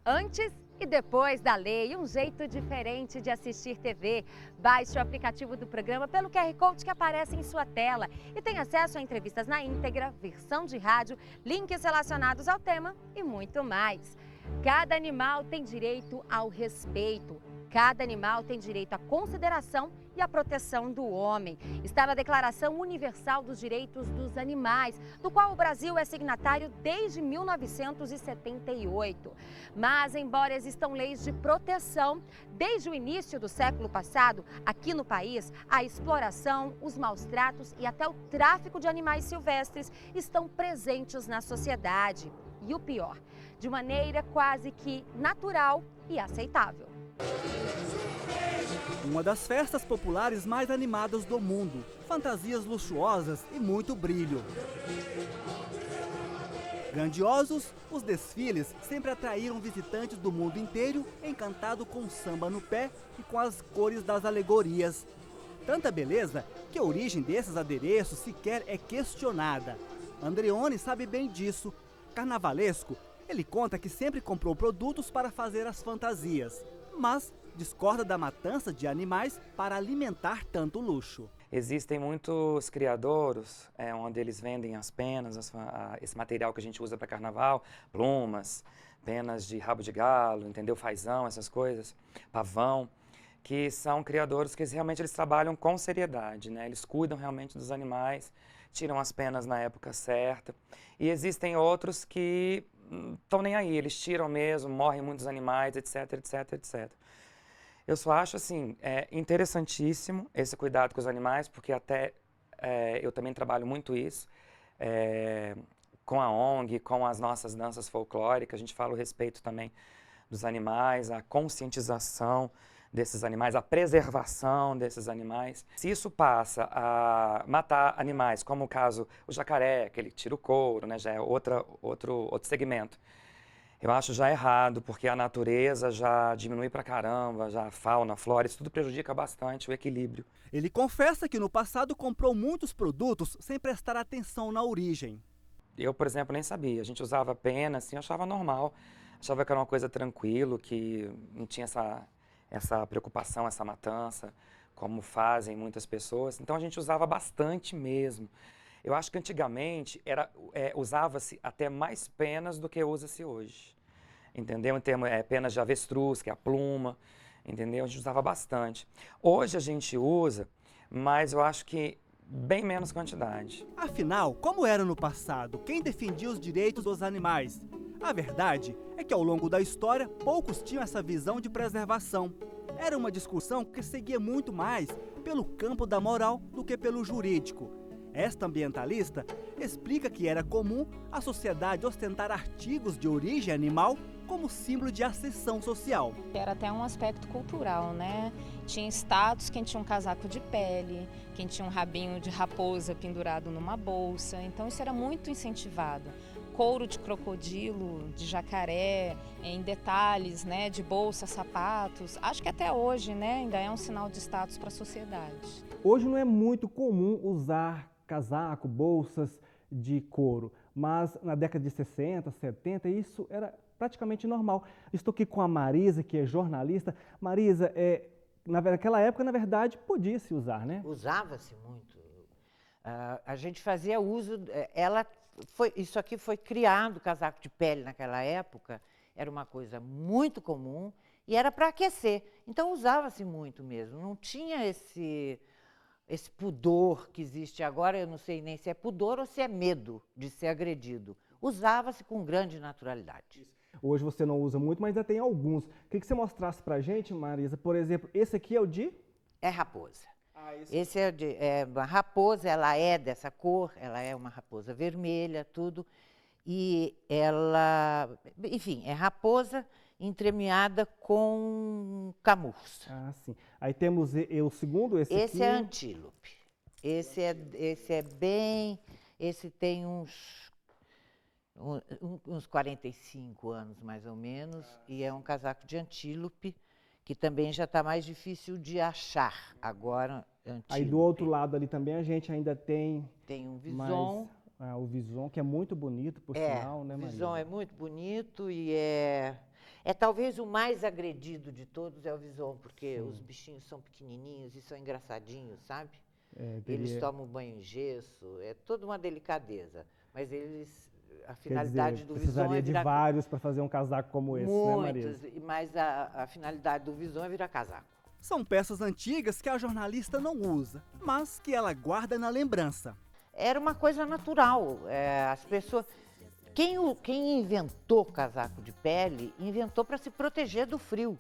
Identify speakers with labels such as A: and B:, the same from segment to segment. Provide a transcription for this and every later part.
A: Antes e depois da lei, um jeito diferente de assistir TV. Baixe o aplicativo do programa pelo QR Code que aparece em sua tela e tem acesso a entrevistas na íntegra, versão de rádio, links relacionados ao tema e muito mais. Cada animal tem direito ao respeito. Cada animal tem direito à consideração e à proteção do homem. Está na Declaração Universal dos Direitos dos Animais, do qual o Brasil é signatário desde 1978. Mas, embora existam leis de proteção, desde o início do século passado, aqui no país, a exploração, os maus tratos e até o tráfico de animais silvestres estão presentes na sociedade. E o pior, de maneira quase que natural e aceitável.
B: Uma das festas populares mais animadas do mundo. Fantasias luxuosas e muito brilho. Grandiosos, os desfiles sempre atraíram visitantes do mundo inteiro, encantado com o samba no pé e com as cores das alegorias. Tanta beleza que a origem desses adereços sequer é questionada. Andreoni sabe bem disso. Carnavalesco, ele conta que sempre comprou produtos para fazer as fantasias, mas discorda da matança de animais para alimentar tanto luxo.
C: Existem muitos criadouros onde eles vendem as penas, esse material que a gente usa para carnaval, plumas, penas de rabo de galo, entendeu? Fazão, essas coisas, pavão, que são criadouros que realmente eles trabalham com seriedade, né? Eles cuidam realmente dos animais, tiram as penas na época certa. E existem outros que estão nem aí, eles tiram mesmo, morrem muitos animais, etc, etc, etc. Eu só acho, assim, interessantíssimo esse cuidado com os animais, porque até eu também trabalho muito isso, com a ONG, com as nossas danças folclóricas, a gente fala o respeito também dos animais, a conscientização desses animais, a preservação desses animais. Se isso passa a matar animais, como o caso o jacaré, que ele tira o couro, né, já é outro segmento. Eu acho já errado, porque a natureza já diminui pra caramba, já a fauna, a flora, isso tudo prejudica bastante o equilíbrio.
B: Ele confessa que no passado comprou muitos produtos sem prestar atenção na origem.
C: Eu, por exemplo, nem sabia. A gente usava pena, assim, eu achava normal. Achava que era uma coisa tranquilo, que não tinha essa preocupação, essa matança, como fazem muitas pessoas. Então a gente usava bastante mesmo. Eu acho que antigamente usava-se até mais penas do que usa-se hoje, entendeu? Em termos, penas de avestruz, que é a pluma, entendeu? A gente usava bastante. Hoje a gente usa, mas eu acho que bem menos quantidade.
B: Afinal, como era no passado? Quem defendia os direitos dos animais? A verdade é que ao longo da história, poucos tinham essa visão de preservação. Era uma discussão que seguia muito mais pelo campo da moral do que pelo jurídico. Esta ambientalista explica que era comum a sociedade ostentar artigos de origem animal como símbolo de ascensão social.
D: Era até um aspecto cultural, né? Tinha estados quem tinha um casaco de pele, quem tinha um rabinho de raposa pendurado numa bolsa, então isso era muito incentivado. Couro de crocodilo, de jacaré, em detalhes, né, de bolsa, sapatos. Acho que até hoje, né, ainda é um sinal de status para a sociedade.
E: Hoje não é muito comum usar casaco, bolsas de couro, mas na década de 60, 70, isso era praticamente normal. Estou aqui com a Marisa, que é jornalista. Marisa, naquela época, na verdade, podia-se usar, né?
F: Usava-se muito. A gente fazia uso, isso aqui foi criado, casaco de pele naquela época, era uma coisa muito comum e era para aquecer. Então usava-se muito mesmo, não tinha esse pudor que existe agora, eu não sei nem se é pudor ou se é medo de ser agredido. Usava-se com grande naturalidade.
E: Hoje você não usa muito, mas ainda tem alguns. Queria que você mostrasse pra gente, Marisa, por exemplo, esse aqui é o de?
F: É raposa. Esse é uma raposa, ela é dessa cor, ela é uma raposa vermelha, tudo. E ela, enfim, é raposa entremeada com camurça.
E: Ah, sim. Aí temos o segundo, esse aqui.
F: É antílope. Esse é bem, esse tem uns 45 anos, mais ou menos, e é um casaco de antílope, que também já está mais difícil de achar agora. Antílope.
E: Aí do outro lado ali também a gente ainda tem...
F: Tem um vison.
E: O vison, que é muito bonito, por sinal, né,
F: O
E: Marisa?
F: vison é muito bonito e é Talvez o mais agredido de todos é o Vison, porque os bichinhos são pequenininhos e são engraçadinhos, sabe? Eles tomam banho em gesso, é toda uma delicadeza. Mas a finalidade do Vison
E: precisaria de vários para fazer um casaco como esse, né, Marisa?
F: Muitos, mas a finalidade do Vison é virar casaco.
B: São peças antigas que a jornalista não usa, mas que ela guarda na lembrança.
F: Era uma coisa natural. As pessoas... Quem inventou casaco de pele, inventou para se proteger do frio.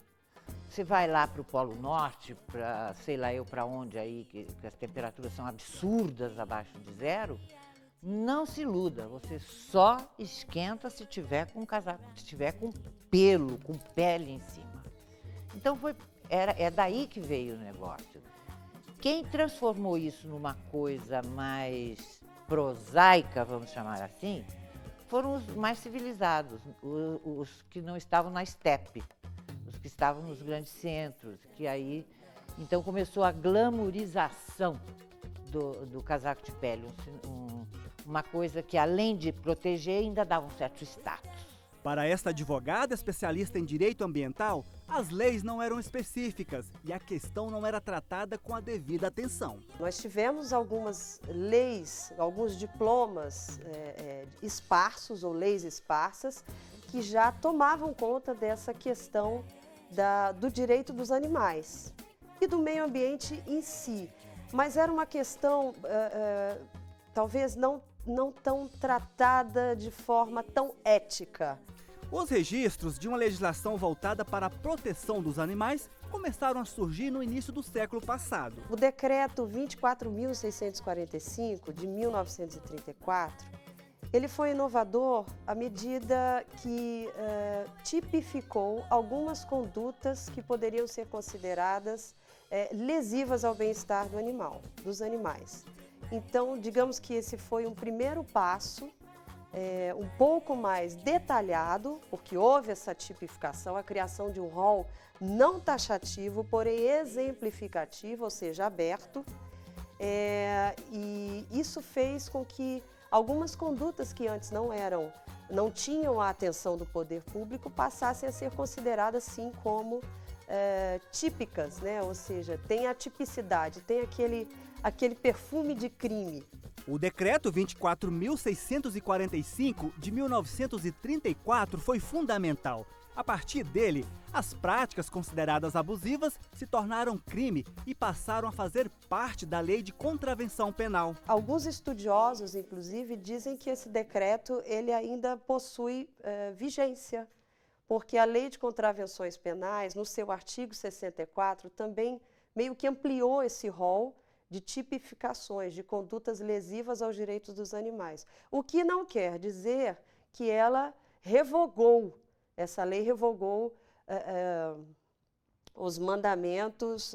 F: Você vai lá para o Polo Norte, para sei lá eu para onde aí, que as temperaturas são absurdas abaixo de zero, não se iluda, você só esquenta se tiver com casaco, se tiver com pelo, com pele em cima. Então é daí que veio o negócio. Quem transformou isso numa coisa mais prosaica, vamos chamar assim, foram os mais civilizados, os que não estavam na estepe, os que estavam nos grandes centros, que aí, então começou a glamourização do casaco de pele, uma coisa que além de proteger ainda dava um certo status.
B: Para esta advogada especialista em direito ambiental, as leis não eram específicas e a questão não era tratada com a devida atenção.
G: Nós tivemos algumas leis, alguns diplomas esparsos ou leis esparsas que já tomavam conta dessa questão do direito dos animais e do meio ambiente em si. Mas era uma questão talvez não tão tratada de forma tão ética.
B: Os registros de uma legislação voltada para a proteção dos animais começaram a surgir no início do século passado.
G: O decreto 24.645 de 1934, ele foi inovador à medida que tipificou algumas condutas que poderiam ser consideradas lesivas ao bem-estar do animal, dos animais. Então, digamos que esse foi um primeiro passo, um pouco mais detalhado, porque houve essa tipificação, a criação de um rol não taxativo, porém exemplificativo, ou seja, aberto. E isso fez com que algumas condutas que antes não tinham a atenção do poder público passassem a ser consideradas, sim, como típicas, né? Ou seja, tem a tipicidade, tem aquele perfume de crime.
B: O decreto 24.645 de 1934 foi fundamental. A partir dele, as práticas consideradas abusivas se tornaram crime e passaram a fazer parte da lei de contravenção penal.
G: Alguns estudiosos, inclusive, dizem que esse decreto ele ainda possui vigência, porque a lei de contravenções penais, no seu artigo 64, também meio que ampliou esse rol de tipificações, de condutas lesivas aos direitos dos animais. O que não quer dizer que ela revogou, essa lei revogou os mandamentos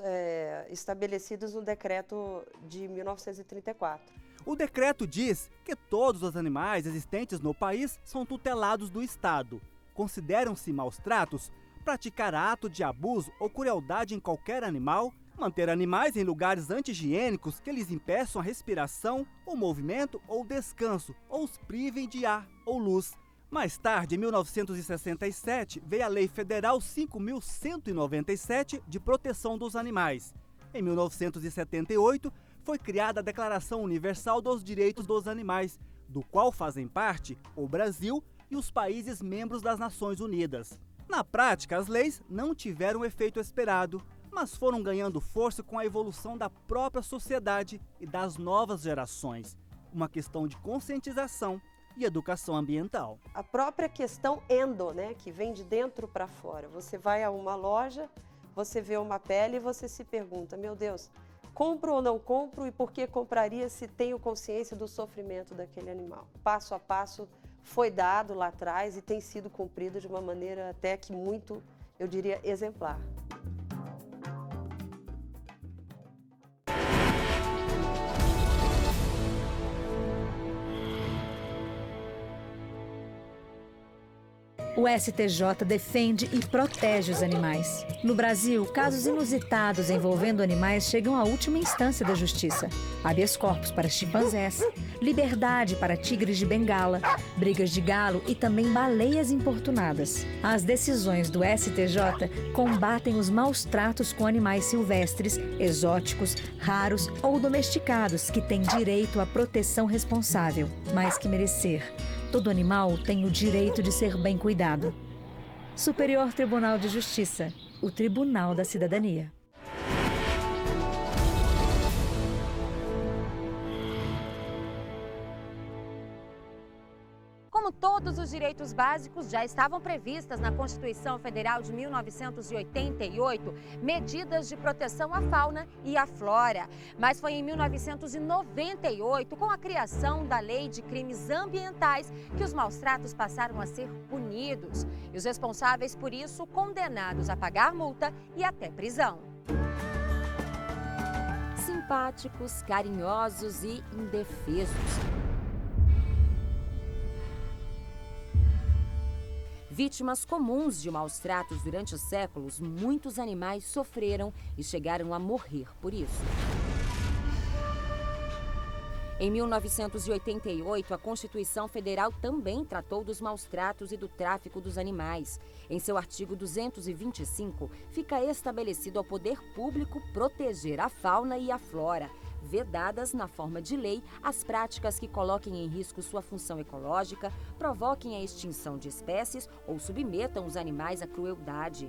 G: estabelecidos no decreto de 1934.
B: O decreto diz que todos os animais existentes no país são tutelados do Estado. Consideram-se maus tratos praticar ato de abuso ou crueldade em qualquer animal, manter animais em lugares anti-higiênicos que lhes impeçam a respiração, o movimento ou descanso, ou os privem de ar ou luz. Mais tarde, em 1967, veio a Lei Federal 5.197 de Proteção dos Animais. Em 1978, foi criada a Declaração Universal dos Direitos dos Animais, do qual fazem parte o Brasil e os países membros das Nações Unidas. Na prática, as leis não tiveram o efeito esperado, mas foram ganhando força com a evolução da própria sociedade e das novas gerações. Uma questão de conscientização e educação ambiental.
G: A própria questão endo, né, que vem de dentro para fora. Você vai a uma loja, você vê uma pele e você se pergunta, meu Deus, compro ou não compro e por que compraria se tenho consciência do sofrimento daquele animal? Passo a passo foi dado lá atrás e tem sido cumprido de uma maneira até que muito, eu diria, exemplar.
H: O STJ defende e protege os animais. No Brasil, casos inusitados envolvendo animais chegam à última instância da justiça. Habeas corpus para chimpanzés, liberdade para tigres de Bengala, brigas de galo e também baleias importunadas. As decisões do STJ combatem os maus tratos com animais silvestres, exóticos, raros ou domesticados que têm direito à proteção responsável. Mais que merecer, todo animal tem o direito de ser bem cuidado. Superior Tribunal de Justiça, o Tribunal da Cidadania.
A: Como todos os direitos básicos já estavam previstas na Constituição Federal de 1988, medidas de proteção à fauna e à flora. Mas foi em 1998, com a criação da Lei de Crimes Ambientais, que os maus-tratos passaram a ser punidos. E os responsáveis por isso condenados a pagar multa e até prisão. Simpáticos, carinhosos e indefesos. Vítimas comuns de maus-tratos durante os séculos, muitos animais sofreram e chegaram a morrer por isso. Em 1988, a Constituição Federal também tratou dos maus-tratos e do tráfico dos animais. Em seu artigo 225, fica estabelecido ao poder público proteger a fauna e a flora, vedadas na forma de lei as práticas que coloquem em risco sua função ecológica, provoquem a extinção de espécies ou submetam os animais à crueldade.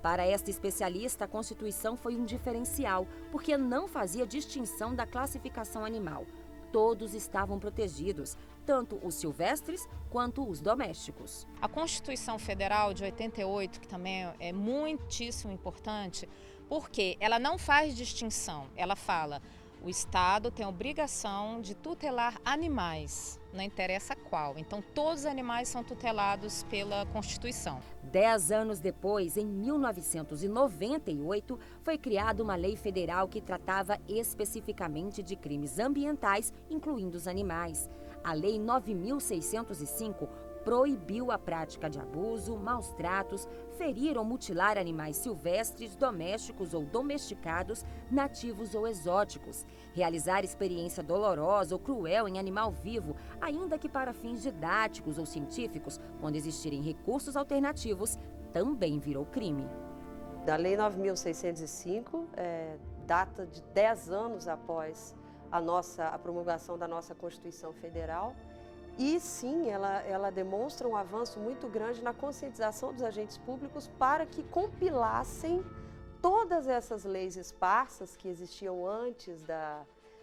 A: Para esta especialista, a Constituição foi um diferencial, porque não fazia distinção da classificação animal. Todos estavam protegidos, tanto os silvestres quanto os domésticos.
D: A Constituição Federal de 88, que também é muitíssimo importante, porque ela não faz distinção, ela fala: o Estado tem a obrigação de tutelar animais, não interessa qual. Então, todos os animais são tutelados pela Constituição.
A: 10 anos depois, em 1998, foi criada uma lei federal que tratava especificamente de crimes ambientais, incluindo os animais. A Lei 9.605 proibiu a prática de abuso, maus tratos, ferir ou mutilar animais silvestres, domésticos ou domesticados, nativos ou exóticos, realizar experiência dolorosa ou cruel em animal vivo, ainda que para fins didáticos ou científicos, quando existirem recursos alternativos, também virou crime.
G: Da Lei 9.605, data de 10 anos após a promulgação da nossa Constituição Federal. E sim, ela demonstra um avanço muito grande na conscientização dos agentes públicos para que compilassem todas essas leis esparsas que existiam antes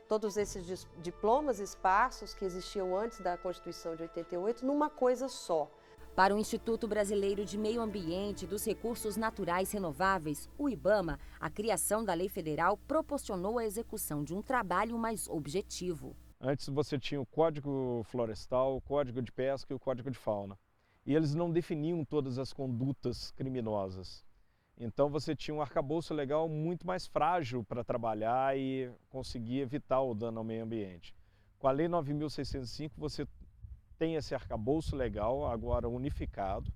G: todos esses diplomas esparsos que existiam antes da Constituição de 88 numa coisa só.
A: Para o Instituto Brasileiro de Meio Ambiente e dos Recursos Naturais Renováveis, o IBAMA, a criação da lei federal proporcionou a execução de um trabalho mais objetivo.
I: Antes você tinha o Código Florestal, o Código de Pesca e o Código de Fauna. E eles não definiam todas as condutas criminosas. Então você tinha um arcabouço legal muito mais frágil para trabalhar e conseguir evitar o dano ao meio ambiente. Com a Lei 9.605 você tem esse arcabouço legal agora unificado,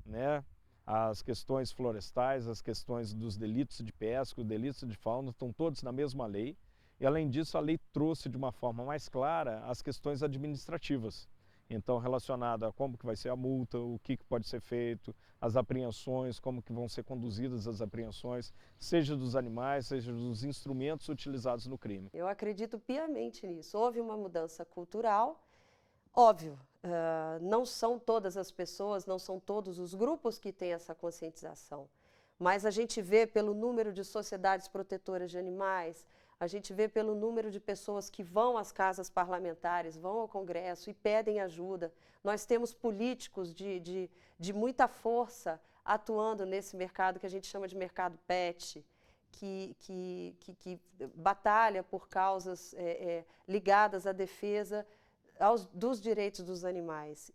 I: né? As questões florestais, as questões dos delitos de pesca, os delitos de fauna estão todos na mesma lei. E, além disso, a lei trouxe de uma forma mais clara as questões administrativas. Então, relacionada a como que vai ser a multa, o que pode ser feito, as apreensões, como que vão ser conduzidas as apreensões, seja dos animais, seja dos instrumentos utilizados no crime.
G: Eu acredito piamente nisso. Houve uma mudança cultural. Óbvio, não são todas as pessoas, não são todos os grupos que têm essa conscientização. Mas a gente vê pelo número de sociedades protetoras de animais, a gente vê pelo número de pessoas que vão às casas parlamentares, vão ao Congresso e pedem ajuda. Nós temos políticos de muita força atuando nesse mercado que a gente chama de mercado pet, que batalha por causas ligadas à defesa dos direitos dos animais.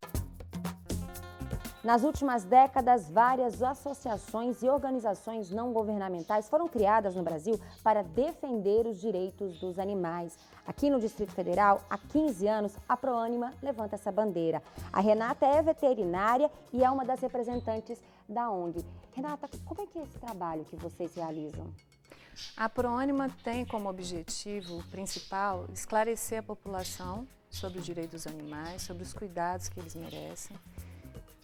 A: Nas últimas décadas, várias associações e organizações não governamentais foram criadas no Brasil para defender os direitos dos animais. Aqui no Distrito Federal, há 15 anos, a Proânima levanta essa bandeira. A Renata é veterinária e é uma das representantes da ONG. Renata, como é que é esse trabalho que vocês realizam?
J: A Proânima tem como objetivo principal esclarecer a população sobre o direito dos animais, sobre os cuidados que eles merecem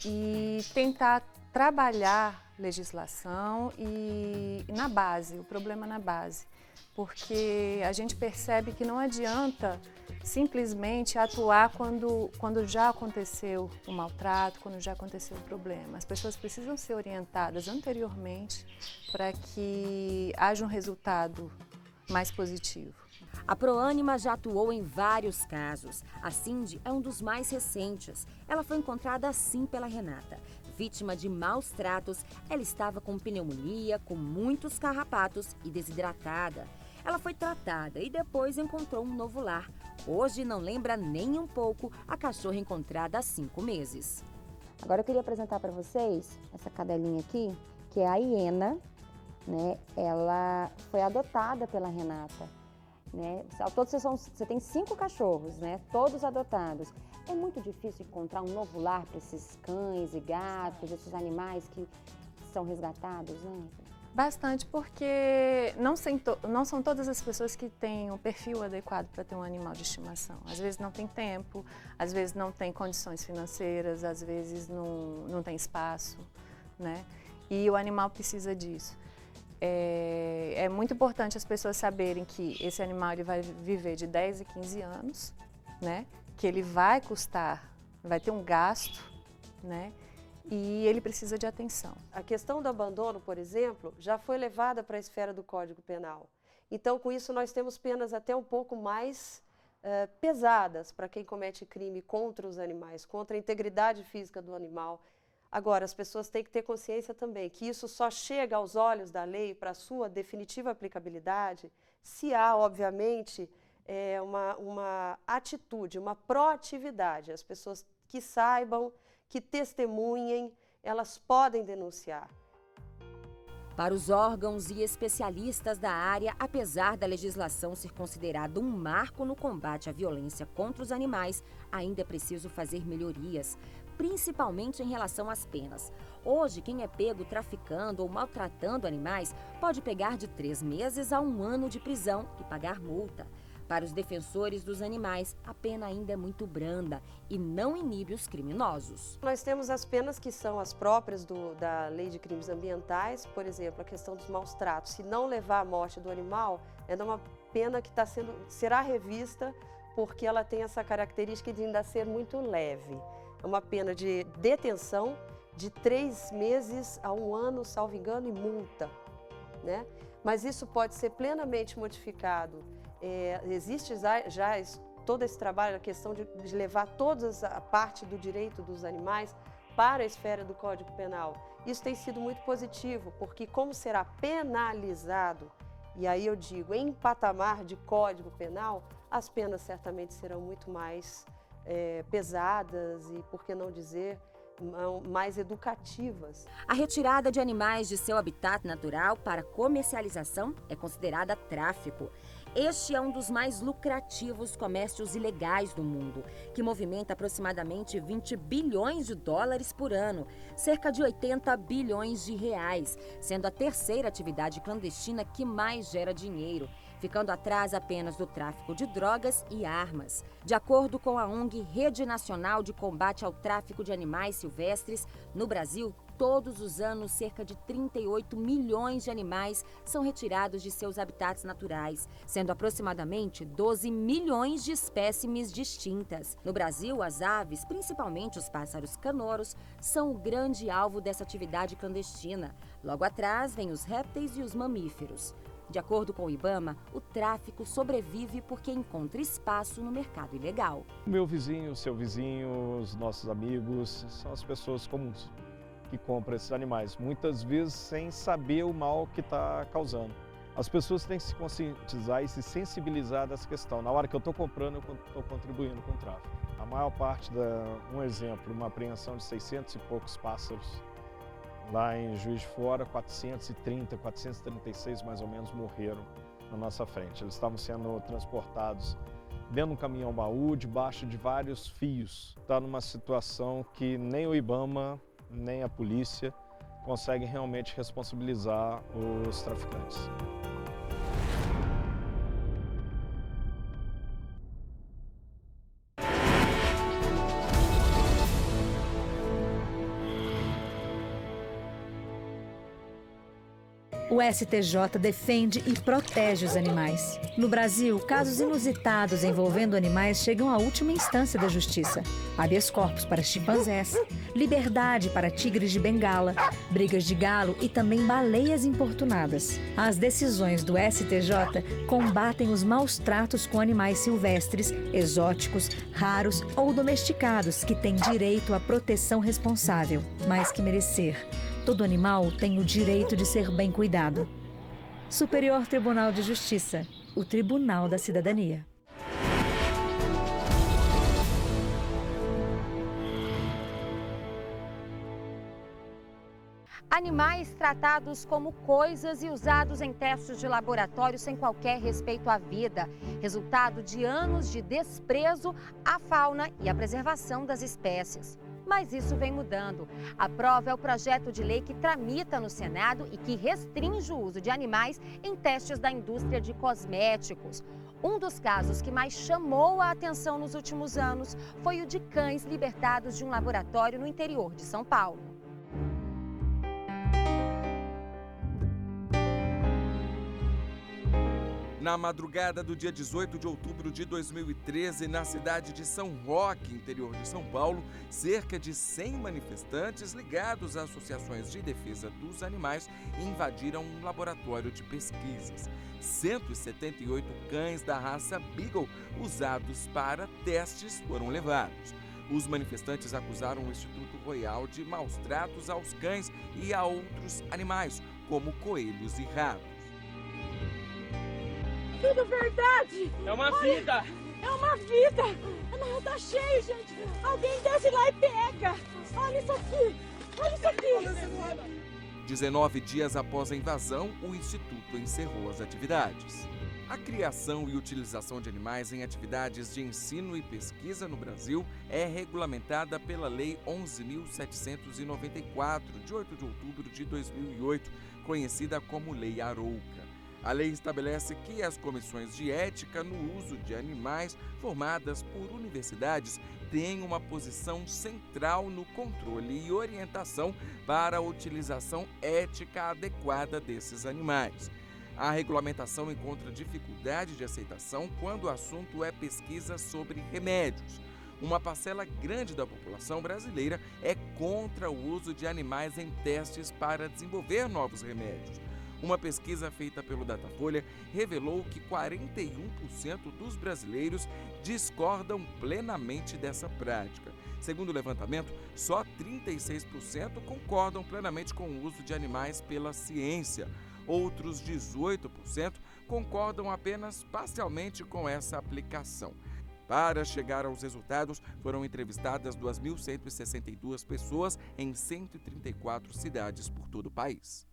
J: e tentar trabalhar legislação e na base, o problema na base, porque a gente percebe que não adianta simplesmente atuar quando já aconteceu o maltrato, quando já aconteceu o problema. As pessoas precisam ser orientadas anteriormente para que haja um resultado mais positivo.
A: A Proânima já atuou em vários casos. A Cindy é um dos mais recentes. Ela foi encontrada assim pela Renata. Vítima de maus tratos, ela estava com pneumonia, com muitos carrapatos e desidratada. Ela foi tratada e depois encontrou um novo lar. Hoje não lembra nem um pouco a cachorra encontrada há 5 meses.
K: Agora eu queria apresentar para vocês essa cadelinha aqui, que é a Hiena, né? Ela foi adotada pela Renata, né? Ao todo você tem 5 cachorros, né? Todos adotados. É muito difícil encontrar um novo lar para esses cães e gatos, esses animais que são resgatados, né?
J: Bastante, porque não são todas as pessoas que têm um perfil adequado para ter um animal de estimação. Às vezes não tem tempo, às vezes não tem condições financeiras, às vezes não tem espaço, né? E o animal precisa disso. É muito importante as pessoas saberem que esse animal ele vai viver de 10 a 15 anos, né? Que ele vai ter um gasto, né? E ele precisa de atenção.
G: A questão do abandono, por exemplo, já foi levada para a esfera do Código Penal. Então, com isso, nós temos penas até um pouco mais pesadas para quem comete crime contra os animais, contra a integridade física do animal. Agora, as pessoas têm que ter consciência também que isso só chega aos olhos da lei para a sua definitiva aplicabilidade se há, obviamente, uma atitude, uma proatividade. As pessoas que saibam, que testemunhem, elas podem denunciar.
A: Para os órgãos e especialistas da área, apesar da legislação ser considerada um marco no combate à violência contra os animais, ainda é preciso fazer melhorias, principalmente em relação às penas. Hoje, quem é pego traficando ou maltratando animais pode pegar de 3 meses a 1 ano de prisão e pagar multa. Para os defensores dos animais, a pena ainda é muito branda e não inibe os criminosos.
G: Nós temos as penas que são as próprias da Lei de Crimes Ambientais, por exemplo, a questão dos maus tratos. Se não levar à morte do animal, é uma pena que será revista porque ela tem essa característica de ainda ser muito leve. É uma pena de detenção de 3 meses a 1 ano, salvo engano, e multa, né? Mas isso pode ser plenamente modificado. Existe já todo esse trabalho, a questão de levar toda a parte do direito dos animais para a esfera do Código Penal. Isso tem sido muito positivo, porque como será penalizado, e aí eu digo, em patamar de Código Penal, as penas certamente serão muito mais pesadas e, por que não dizer, mais educativas.
A: A retirada de animais de seu habitat natural para comercialização é considerada tráfico. Este é um dos mais lucrativos comércios ilegais do mundo, que movimenta aproximadamente 20 bilhões de dólares por ano, cerca de 80 bilhões de reais, sendo a 3ª atividade clandestina que mais gera dinheiro, ficando atrás apenas do tráfico de drogas e armas. De acordo com a ONG Rede Nacional de Combate ao Tráfico de Animais Silvestres, no Brasil, todos os anos, cerca de 38 milhões de animais são retirados de seus habitats naturais, sendo aproximadamente 12 milhões de espécimes distintas. No Brasil, as aves, principalmente os pássaros canoros, são o grande alvo dessa atividade clandestina. Logo atrás, vêm os répteis e os mamíferos. De acordo com o IBAMA, o tráfico sobrevive porque encontra espaço no mercado ilegal.
I: O meu vizinho, o seu vizinho, os nossos amigos, são as pessoas comuns que compram esses animais, muitas vezes sem saber o mal que está causando. As pessoas têm que se conscientizar e se sensibilizar dessa questão. Na hora que eu estou comprando, eu estou contribuindo com o tráfico. A maior parte, um exemplo, uma apreensão de 600 e poucos pássaros, lá em Juiz de Fora, 436 mais ou menos morreram na nossa frente. Eles estavam sendo transportados dentro de um caminhão-baú, debaixo de vários fios. Está numa situação que nem o IBAMA, nem a polícia conseguem realmente responsabilizar os traficantes.
H: O STJ defende e protege os animais. No Brasil, casos inusitados envolvendo animais chegam à última instância da justiça. Habeas corpus para chimpanzés, liberdade para tigres de Bengala, brigas de galo e também baleias importunadas. As decisões do STJ combatem os maus tratos com animais silvestres, exóticos, raros ou domesticados que têm direito à proteção responsável, mais que merecer. Todo animal tem o direito de ser bem cuidado. Superior Tribunal de Justiça, o Tribunal da Cidadania.
A: Animais tratados como coisas e usados em testes de laboratório sem qualquer respeito à vida. Resultado de anos de desprezo à fauna e à preservação das espécies. Mas isso vem mudando. A prova é o projeto de lei que tramita no Senado e que restringe o uso de animais em testes da indústria de cosméticos. Um dos casos que mais chamou a atenção nos últimos anos foi o de cães libertados de um laboratório no interior de São Paulo.
L: Na madrugada do dia 18 de outubro de 2013, na cidade de São Roque, interior de São Paulo, cerca de 100 manifestantes ligados a associações de defesa dos animais invadiram um laboratório de pesquisas. 178 cães da raça Beagle usados para testes foram levados. Os manifestantes acusaram o Instituto Royal de maus tratos aos cães e a outros animais, como coelhos e ratos.
M: Tudo verdade!
N: É uma vida!
M: É uma vida! Não, tá cheio, gente! Alguém desce lá e pega! Olha isso aqui! Olha isso aqui!
L: 19 dias após a invasão, o Instituto encerrou as atividades. A criação e utilização de animais em atividades de ensino e pesquisa no Brasil é regulamentada pela Lei 11.794, de 8 de outubro de 2008, conhecida como Lei Arouca. A lei estabelece que as comissões de ética no uso de animais formadas por universidades têm uma posição central no controle e orientação para a utilização ética adequada desses animais. A regulamentação encontra dificuldade de aceitação quando o assunto é pesquisa sobre remédios. Uma parcela grande da população brasileira é contra o uso de animais em testes para desenvolver novos remédios. Uma pesquisa feita pelo Datafolha revelou que 41% dos brasileiros discordam plenamente dessa prática. Segundo o levantamento, só 36% concordam plenamente com o uso de animais pela ciência. Outros 18% concordam apenas parcialmente com essa aplicação. Para chegar aos resultados, foram entrevistadas 2.162 pessoas em 134 cidades por todo o país.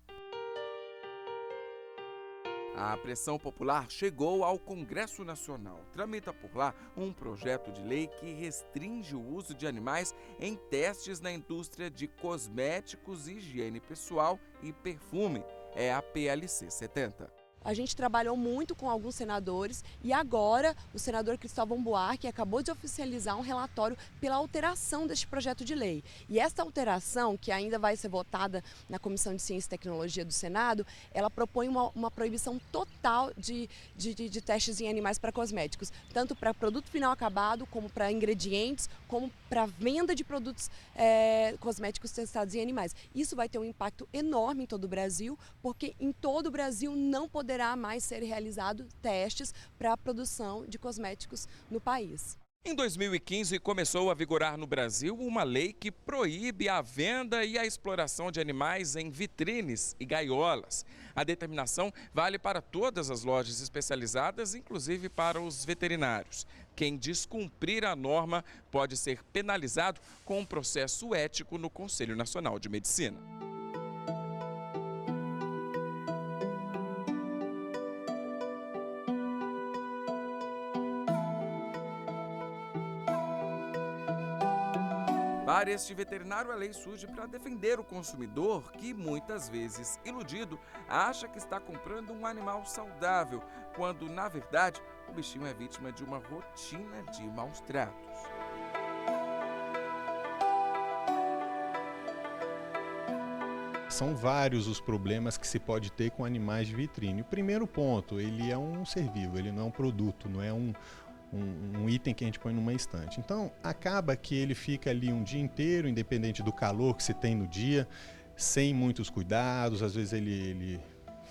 L: A pressão popular chegou ao Congresso Nacional. Tramita por lá um projeto de lei que restringe o uso de animais em testes na indústria de cosméticos, higiene pessoal e perfume. É a PLC 70.
O: A gente trabalhou muito com alguns senadores e agora o senador Cristóvão Buarque acabou de oficializar um relatório pela alteração deste projeto de lei. E esta alteração, que ainda vai ser votada na Comissão de Ciência e Tecnologia do Senado, ela propõe uma proibição total de testes em animais para cosméticos, tanto para produto final acabado, como para ingredientes, como para venda de produtos cosméticos testados em animais. Isso vai ter um impacto enorme em todo o Brasil, porque em todo o Brasil não poderá mais ser realizado testes para a produção de cosméticos no país.
L: Em 2015, começou a vigorar no Brasil uma lei que proíbe a venda e a exploração de animais em vitrines e gaiolas. A determinação vale para todas as lojas especializadas, inclusive para os veterinários. Quem descumprir a norma pode ser penalizado com um processo ético no Conselho Nacional de Medicina. Para este veterinário, a lei surge para defender o consumidor que, muitas vezes iludido, acha que está comprando um animal saudável, quando, na verdade, o bichinho é vítima de uma rotina de maus tratos.
N: São vários os problemas que se pode ter com animais de vitrine. O primeiro ponto, ele é um ser vivo, ele não é um produto, não é um item que a gente põe numa estante. Então, acaba que ele fica ali um dia inteiro, independente do calor que se tem no dia, sem muitos cuidados. Às vezes ele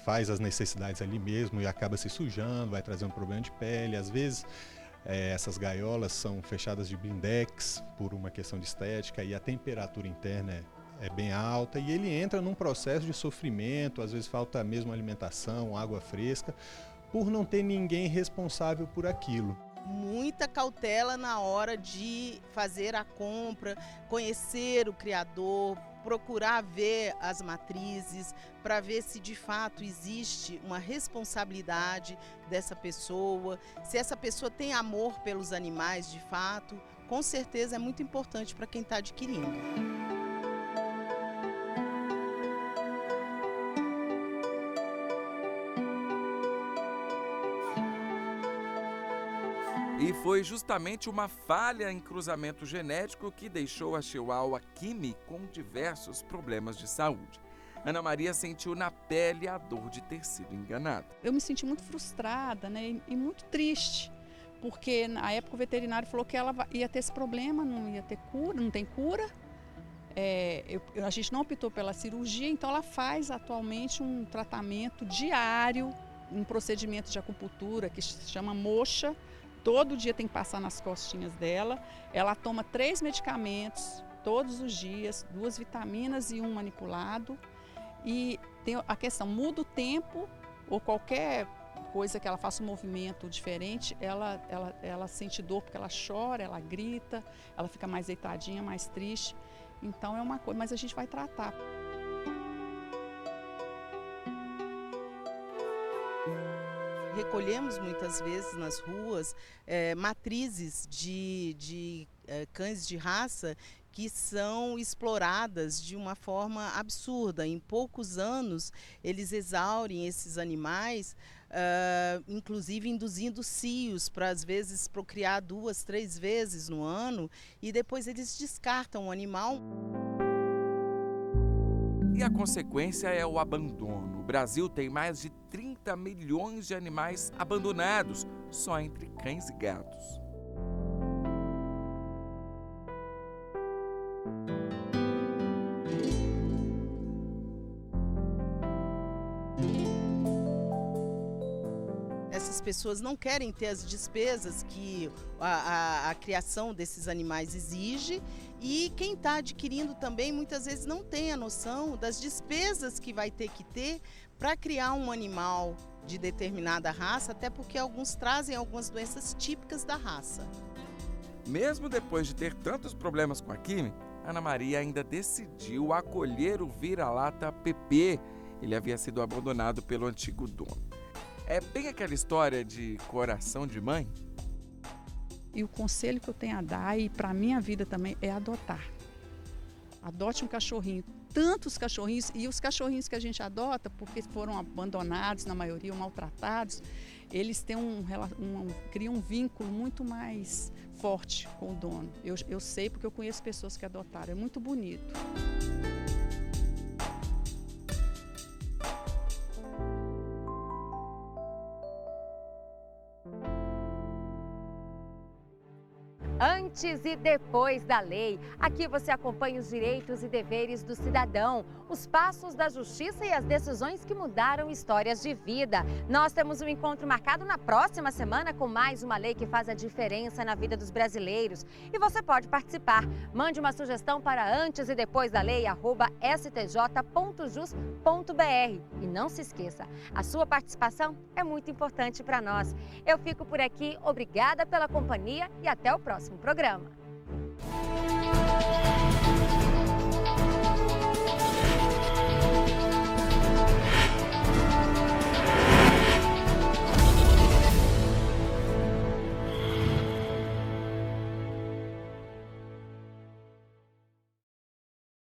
N: faz as necessidades ali mesmo e acaba se sujando, vai trazer um problema de pele. Às vezes, essas gaiolas são fechadas de blindex por uma questão de estética e a temperatura interna é bem alta e ele entra num processo de sofrimento. Às vezes falta mesmo alimentação, água fresca, por não ter ninguém responsável por aquilo.
P: Muita cautela na hora de fazer a compra, conhecer o criador, procurar ver as matrizes, para ver se de fato existe uma responsabilidade dessa pessoa, se essa pessoa tem amor pelos animais de fato. Com certeza é muito importante para quem está adquirindo.
L: E foi justamente uma falha em cruzamento genético que deixou a Chihuahua Kimi com diversos problemas de saúde. Ana Maria sentiu na pele a dor de ter sido enganada.
Q: Eu me senti muito frustrada, né, e muito triste, porque na época o veterinário falou que ela ia ter esse problema, não ia ter cura, não tem cura. A gente não optou pela cirurgia, então ela faz atualmente um tratamento diário, um procedimento de acupuntura que se chama moxa. Todo dia tem que passar nas costinhas dela. Ela toma 3 medicamentos todos os dias, 2 vitaminas e 1 manipulado. E tem a questão, muda o tempo ou qualquer coisa que ela faça um movimento diferente, ela sente dor porque ela chora, ela grita, ela fica mais deitadinha, mais triste. Então é uma coisa, mas a gente vai tratar.
P: Recolhemos muitas vezes nas ruas matrizes de cães de raça que são exploradas de uma forma absurda. Em poucos anos, eles exaurem esses animais, inclusive induzindo cios para, às vezes, procriar 2, 3 vezes no ano, e depois eles descartam o animal.
L: E a consequência é o abandono. O Brasil tem mais de 30 milhões de animais abandonados, só entre cães e gatos.
P: Essas pessoas não querem ter as despesas que a criação desses animais exige, e quem está adquirindo também muitas vezes não tem a noção das despesas que vai ter que ter para criar um animal de determinada raça, até porque alguns trazem algumas doenças típicas da raça.
L: Mesmo depois de ter tantos problemas com a Kimi, Ana Maria ainda decidiu acolher o vira-lata Pepe. Ele havia sido abandonado pelo antigo dono. É bem aquela história de coração de mãe?
Q: E o conselho que eu tenho a dar, e para a minha vida também, é adotar. Adote um cachorrinho. Tantos cachorrinhos, e os cachorrinhos que a gente adota, porque foram abandonados, na maioria, ou maltratados, eles têm criam um vínculo muito mais forte com o dono. Eu sei porque eu conheço pessoas que adotaram. É muito bonito.
A: Antes e depois da lei. Aqui você acompanha os direitos e deveres do cidadão, os passos da justiça e as decisões que mudaram histórias de vida. Nós temos um encontro marcado na próxima semana com mais uma lei que faz a diferença na vida dos brasileiros. E você pode participar. Mande uma sugestão para antes e depois da lei, @stj.jus.br. E não se esqueça, a sua participação é muito importante para nós. Eu fico por aqui, obrigada pela companhia e até o próximo programa.